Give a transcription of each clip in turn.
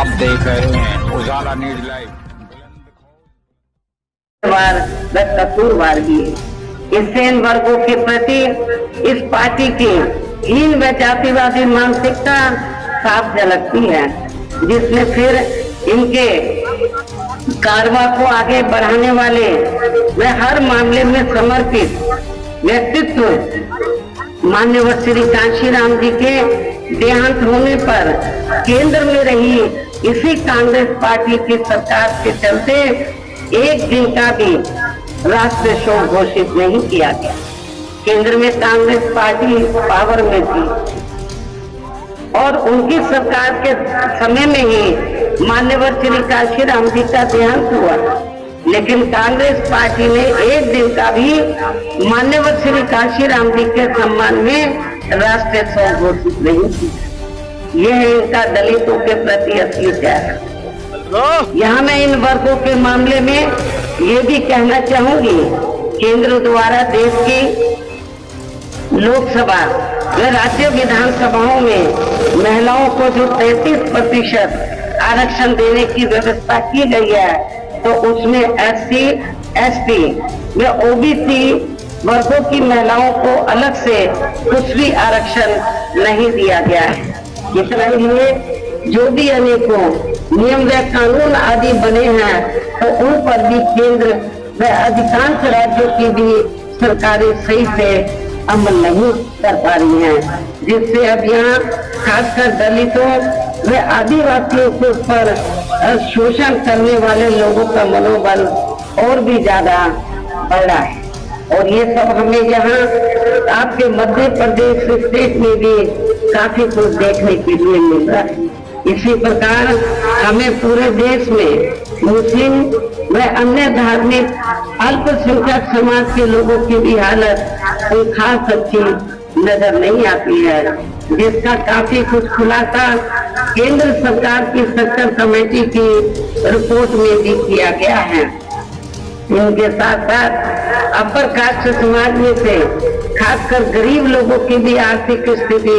आप देख रहे हैं उजाला न्यूज लाइव। व कसूरवार भी है। इससे इन वर्गों के प्रति इस पार्टी की हीन व जातिवादी मानसिकता साफ झलकती है, जिसने फिर इनके कारवा को आगे बढ़ाने वाले व हर मामले में समर्पित व्यक्तित्व माननीय श्री कांशीराम जी के देहांत होने पर केंद्र में रही इसी कांग्रेस पार्टी की सरकार के चलते एक दिन का भी राष्ट्रीय शोक घोषित नहीं किया गया। केंद्र में कांग्रेस पार्टी पावर में थी और उनकी सरकार के समय में ही माननीय श्री कांशीराम जी का देहांत हुआ, लेकिन कांग्रेस पार्टी ने एक दिन का भी माननीय श्री कांशीराम जी के सम्मान में राष्ट्रीय शोक घोषित नहीं किया। यह है इनका दलितों के प्रति असली त्याग। यहाँ मैं इन वर्गों के मामले में ये भी कहना चाहूंगी, केंद्र द्वारा देश की लोकसभा व राज्य विधानसभाओं में महिलाओं को जो 33% आरक्षण देने की व्यवस्था की गई है, तो उसमें SC, ST व OBC वर्गों की महिलाओं को अलग से कुछ भी आरक्षण नहीं दिया गया है। इतना ही जो भी अनेकों नियम व कानून आदि बने हैं, तो उन पर भी केंद्र व अधिकांश राज्यों की भी सरकारें सही से अमल नहीं कर पा रही हैं, जिससे अब यहाँ खासकर दलितों व आदिवासियों के ऊपर शोषण करने वाले लोगों का मनोबल और भी ज्यादा बढ़ रहा है। और ये सब हमें यहाँ आपके मध्य प्रदेश स्टेट में भी काफी कुछ देखने के लिए मिल रहा है। इसी प्रकार हमें पूरे देश में मुस्लिम व अन्य धार्मिक अल्पसंख्यक समाज के लोगों की भी हालत कोई खास अच्छी नजर नहीं आती है, जिसका काफी कुछ खुलासा केंद्र सरकार की सेक्टर कमेटी की रिपोर्ट में भी किया गया है। इनके साथ साथ अपर कास्ट समाज में से खासकर गरीब लोगों की भी आर्थिक स्थिति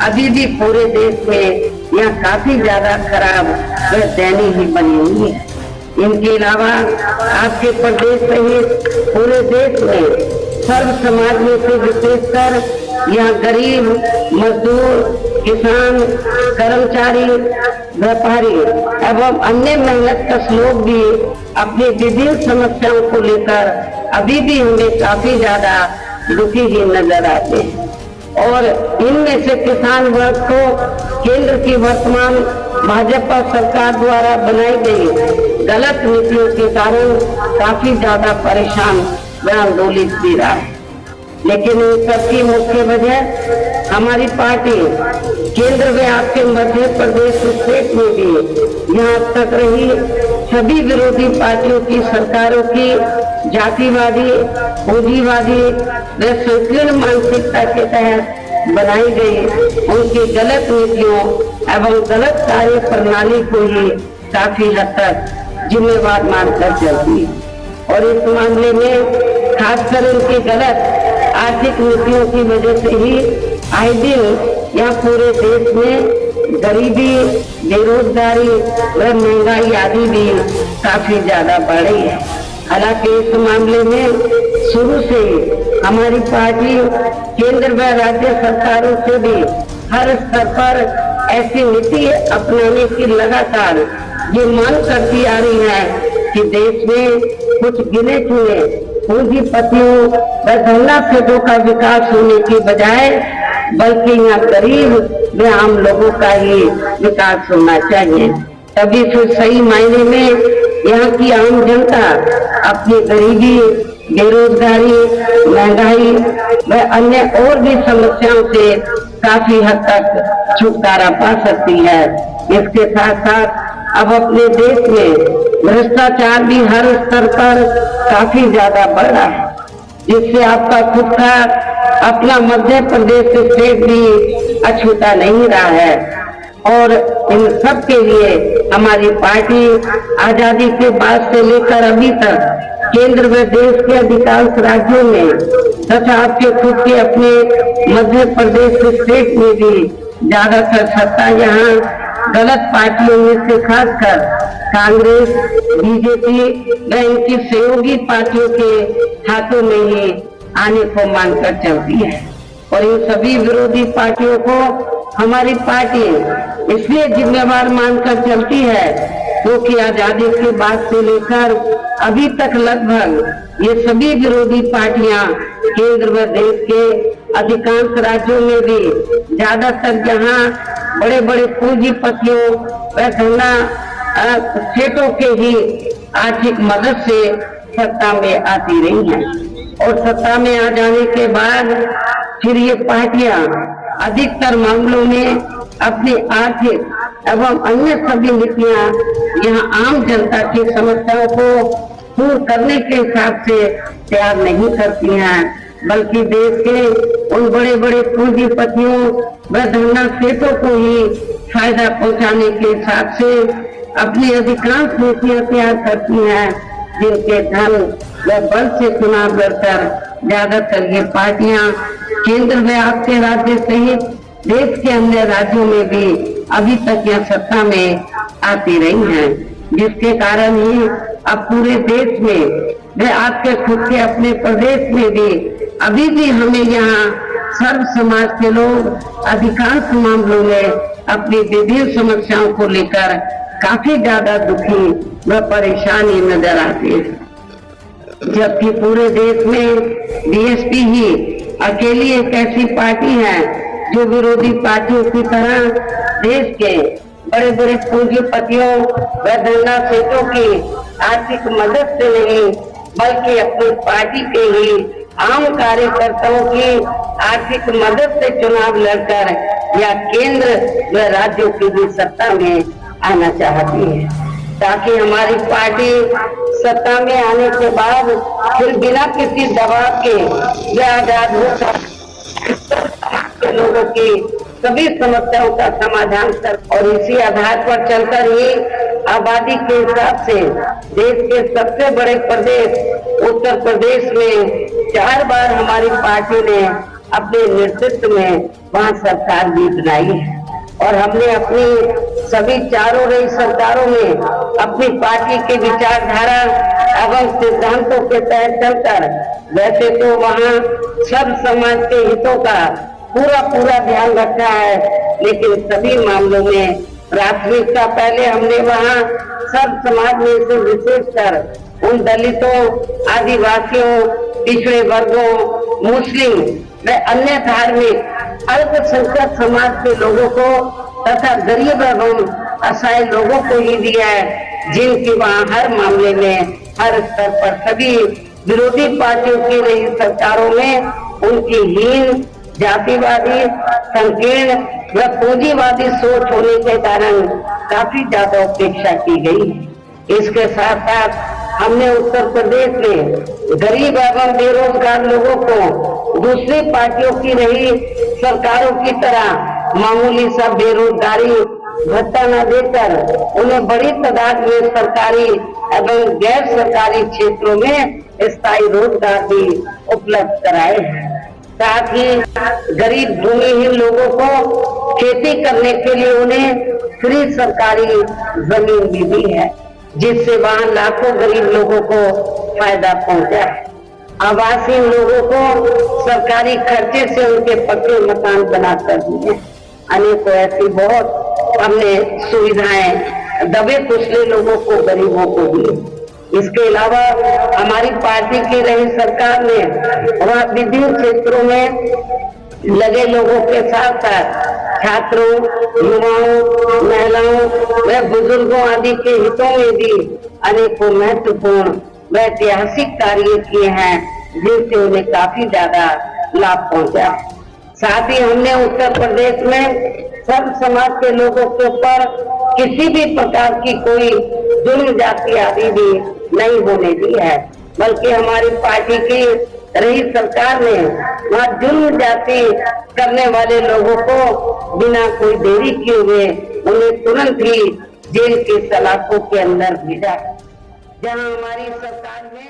अभी भी पूरे देश में यहाँ काफी ज्यादा खराब व दयनीय ही बनी हुई है। इनके अलावा आपके प्रदेश सहित पूरे देश में सर्व समाज में से विशेषकर यहाँ गरीब, मजदूर, किसान, कर्मचारी, व्यापारी एवं अन्य मेहनतकश लोग भी अपनी विभिन्न समस्याओं को लेकर अभी भी हमें काफी ज्यादा दुखी ही नजर आते हैं। और इनमें से किसान वर्ग को केंद्र की वर्तमान भाजपा सरकार द्वारा बनाई गई गलत नीतियों के कारण काफी ज्यादा परेशान व आंदोलित भी रहा है। लेकिन इन सबकी मुख्य वजह हमारी पार्टी केंद्र व आपके मध्य प्रदेश स्टेट में भी यहाँ तक रही सभी विरोधी पार्टियों की सरकारों की जातिवादी, पूंजीवादी व शोषण मानसिकता के तहत बनाई गई उनकी गलत नीतियों एवं गलत कार्य प्रणाली को ही काफी हद तक जिम्मेवार मानकर चलती है। और इस मामले में खासकर उनकी गलत आर्थिक नीतियों की वजह से ही आए दिन यहाँ पूरे देश में गरीबी, बेरोजगारी व महंगाई आदि भी काफी ज्यादा बढ़ रही है। हालांकि इस मामले में शुरू से हमारी पार्टी केंद्र व राज्य सरकारों से भी हर स्तर पर ऐसी नीति अपनाने की लगातार ये मांग करती आ रही है कि देश में कुछ गिने चुने पूंजीपतियों व धनराशियों का विकास होने की बजाय बल्कि यहाँ गरीब व आम लोगों का ही विकास होना चाहिए। तभी फिर सही मायने में यहाँ की आम जनता अपनी गरीबी, बेरोजगारी, महंगाई व अन्य और भी समस्याओं से काफी हद तक छुटकारा पा सकती है। इसके साथ साथ अब अपने देश में भ्रष्टाचार भी हर स्तर पर काफी ज्यादा बढ़ रहा है, जिससे आपका खुद का अपना मध्य प्रदेश स्टेट भी अछूता नहीं रहा है। और इन सब के लिए हमारी पार्टी आजादी के बाद से लेकर अभी तक केंद्र व देश के अधिकांश राज्यों में तथा आपके खुद के अपने मध्य प्रदेश स्टेट में भी ज्यादातर सत्ता यहाँ गलत पार्टियों में से खासकर कांग्रेस, बीजेपी व इनकी सहयोगी पार्टियों के हाथों में ही आने को मानकर चलती है। और इन सभी विरोधी पार्टियों को हमारी पार्टी इसलिए जिम्मेवार मानकर चलती है क्योंकि आजादी के बाद से लेकर अभी तक लगभग ये सभी विरोधी पार्टियां केंद्र व देश के अधिकांश राज्यों में भी ज्यादातर जहां बड़े बड़े पूंजीपतियों व धना सेठों के ही आर्थिक मदद से सत्ता में आती रही हैं। और सत्ता में आ जाने के बाद फिर ये पार्टियां अधिकतर मामलों में अपनी आर्थिक एवं अन्य सभी नीतियां यहाँ आम जनता की समस्याओं को दूर करने के हिसाब से तैयार नहीं करती हैं, बल्कि देश के उन बड़े बड़े पूंजीपतियों व धना सेठों को ही फायदा पहुंचाने के हिसाब से अपनी अधिकांश नीतियां तैयार करती हैं, जिनके धन व बल से चुनाव लड़कर ज्यादातर ये पार्टियां केंद्र व आपके राज्य सहित देश के अन्य राज्यों में भी अभी तक यह सत्ता में आती रही हैं, जिसके कारण ही अब पूरे देश में व आपके खुद के अपने प्रदेश में भी अभी भी हमें यहाँ सर्व समाज के लोग अधिकांश मामलों में अपनी विभिन्न समस्याओं को लेकर काफी ज्यादा दुखी व परेशानी नजर आती है। जबकि पूरे देश में बीएसपी ही अकेली एक ऐसी पार्टी है जो विरोधी पार्टियों की तरह देश के बड़े बड़े पूंजीपतियों व धना सेठों की आर्थिक मदद से नहीं बल्कि अपनी पार्टी के ही आम कार्यकर्ताओं की आर्थिक मदद से चुनाव लड़कर या केंद्र व राज्यों की भी सत्ता में आना चाहती है, ताकि हमारी पार्टी सत्ता में आने के बाद फिर बिना किसी दबाव के व आजाद होकर लोगों की सभी समस्याओं का समाधान कर और इसी आधार पर चलकर ही आबादी के हिसाब से देश के सबसे बड़े प्रदेश उत्तर प्रदेश में 4 बार हमारी पार्टी ने अपने नेतृत्व में वहां सरकार भी बनाई है। और हमने अपनी सभी चारों रही सरकारों में अपनी पार्टी के विचारधारा एवं सिद्धांतों के तहत चलकर वैसे तो वहाँ सब समाज के हितों का पूरा ध्यान रखा है, लेकिन सभी मामलों में प्राथमिकता पहले हमने वहाँ सब समाज में से विशेषकर उन दलितों, आदिवासियों, पिछड़े वर्गों, मुस्लिम व अन्य धार्मिक अल्पसंख्यक समाज के लोगों को तथा गरीब एवं असहाय लोगों को ही दिया है, जिनकी वहाँ हर मामले में हर स्तर पर सभी विरोधी पार्टियों की रही सरकारों में उनकी हीन, जातिवादी, संकीर्ण व पूंजीवादी सोच होने के कारण काफी ज्यादा उपेक्षा की गई। इसके साथ साथ हमने उत्तर प्रदेश में गरीब एवं बेरोजगार लोगों को दूसरी पार्टियों की रही सरकारों की तरह मामूली सा बेरोजगारी भत्ता न देकर उन्हें बड़ी तादाद में सरकारी एवं गैर सरकारी क्षेत्रों में स्थायी रोजगार भी उपलब्ध कराए हैं। साथ ही गरीब भूमिहीन लोगों को खेती करने के लिए उन्हें फ्री सरकारी जमीन भी दी है, जिससे वहाँ लाखों गरीब लोगों को फायदा पहुंचा है। आवासीय लोगों को सरकारी खर्चे से उनके पक्के मकान बनाकर दिए। अनेकों ऐसी बहुत हमने सुविधाएं दबे कुचले लोगों को, गरीबों को दी। इसके अलावा हमारी पार्टी की रही सरकार ने वहाँ विभिन्न क्षेत्रों में लगे लोगों के साथ साथ छात्रों, युवाओं, महिलाओं व बुजुर्गों आदि के हितों में भी अनेकों महत्वपूर्ण व ऐतिहासिक कार्य किए हैं, जिनसे उन्हें काफी ज्यादा लाभ पहुंचा। साथ ही हमने उत्तर प्रदेश में सब समाज के लोगों के ऊपर किसी भी प्रकार की कोई जुल्म जाति आदि भी नहीं होने दी है, बल्कि हमारी पार्टी की रही सरकार ने वहाँ जुल्म जाति करने वाले लोगों को बिना कोई देरी किए हुए उन्हें तुरंत ही जेल के सलाखों के अंदर भेजा, जहाँ हमारी सरकार ने